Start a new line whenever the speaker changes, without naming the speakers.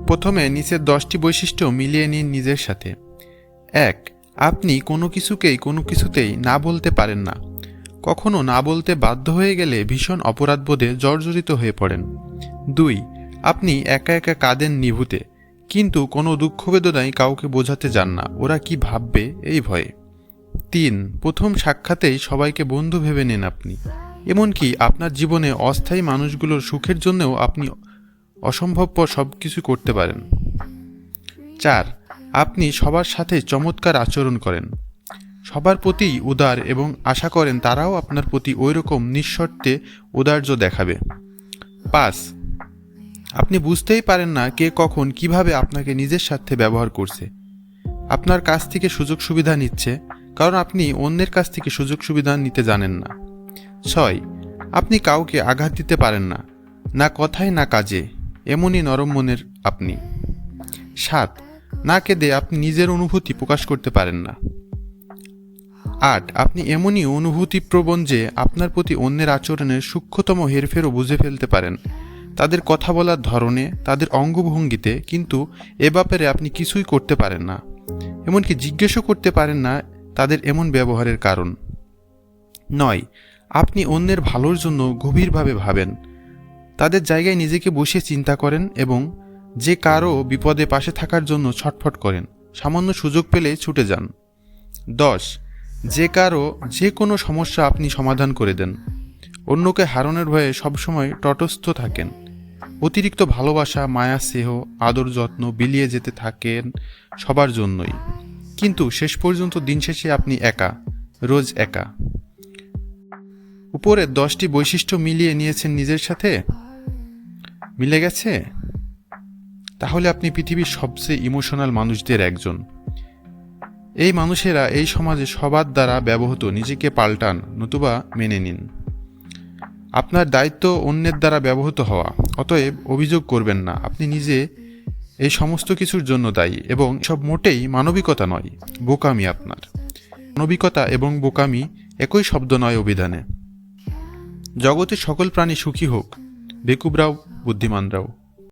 প্রথমে নিচের 10টি বৈশিষ্ট্য মিলিয়ে নিন নিজের সাথে। 1. আপনি কোনো কিছুতেই না বলতে পারেন না। কখনো না বলতে বাধ্য হয়ে গেলে ভীষণ অপরাধবোধে জর্জরিত হয়ে পড়েন। 2. আপনি একা একা কাঁদেন নিভৃতে, কিন্তু কোনো দুঃখ বেদনাই কাউকে বোঝাতে যান না, ওরা কি ভাববে এই ভয়ে। 3. প্রথম সাক্ষাতেই সবাইকে বন্ধু ভেবে নেন আপনি। এমনকি আপনার জীবনে অস্থায়ী মানুষগুলোর সুখের জন্যও আপনি অসম্ভবপর সব কিছু করতে পারেন। 4. আপনি সবার সাথে চমৎকার আচরণ করেন, সবার প্রতি উদার এবং আশা করেন তারাও আপনার প্রতি ওইরকম নিঃশর্তে ঔদার্য দেখাবে। 5. আপনি বুঝতেই পারেন না কে কখন কিভাবে আপনাকে নিজের স্বার্থে ব্যবহার করছে, আপনার কাছ থেকে সুযোগ সুবিধা নিচ্ছে, কারণ আপনি অন্যের কাছ থেকে সুযোগ সুবিধা নিতে জানেন না। 6. আপনি কাউকে আঘাত দিতে পারেন না, না কথায় না কাজে, এমনই নরম মনের আপনি। 7. না কেঁদে আপনি নিজের অনুভূতি প্রকাশ করতে পারেন না। 8. আপনি এমনই অনুভূতিপ্রবণ যে আপনার প্রতি অন্যের আচরণের সূক্ষ্মতম হেরফেরও বুঝে ফেলতে পারেন, তাদের কথা বলার ধরনে, তাদের অঙ্গভঙ্গিতে, কিন্তু এ ব্যাপারে আপনি কিছুই করতে পারেন না, এমনকি জিজ্ঞেসও করতে পারেন না তাদের এমন ব্যবহারের কারণ। 9. আপনি অন্যের ভালোর জন্য গভীরভাবে ভাবেন, তাদের জায়গায় নিজেকে বসিয়ে চিন্তা করেন এবং যে কারো বিপদে পাশে থাকার জন্য ছটফট করেন, সামান্য সুযোগ পেলে ছুটে যান। 10. যে কারো যে কোনো সমস্যা আপনি সমাধান করে দেন, অন্যকে হারানোর ভয়ে সবসময় তটস্থ থাকেন, অতিরিক্ত ভালোবাসা, মায়া, স্নেহ, আদর, যত্ন বিলিয়ে যেতে থাকেন সবার জন্যই, কিন্তু শেষ পর্যন্ত দিন শেষে আপনি একা, রোজ একা। উপরের 10টি বৈশিষ্ট্য মিলিয়ে নিয়েছেন নিজের সাথে? মিলে গেছে? তাহলে আপনি পৃথিবীর সবচেয়ে ইমোশনাল মানুষদের একজন। এই মানুষেরা এই সমাজে সবার দ্বারা ব্যবহৃত, নিজেকে পাল্টান, নতুবা মেনে নিন। আপনার দায়িত্ব অন্যের দ্বারা ব্যবহৃত হওয়া, অতএব অভিযোগ করবেন না, আপনি নিজে এই সমস্ত কিছুর জন্য দায়ী, এবং সব মোটেই মানবিকতা নয়, বোকামি আপনার। মানবিকতা এবং বোকামি একই শব্দ নয় অভিধানে। জগতের সকল প্রাণী সুখী হোক, বেকুবরাও বুদ্ধিমানরাও।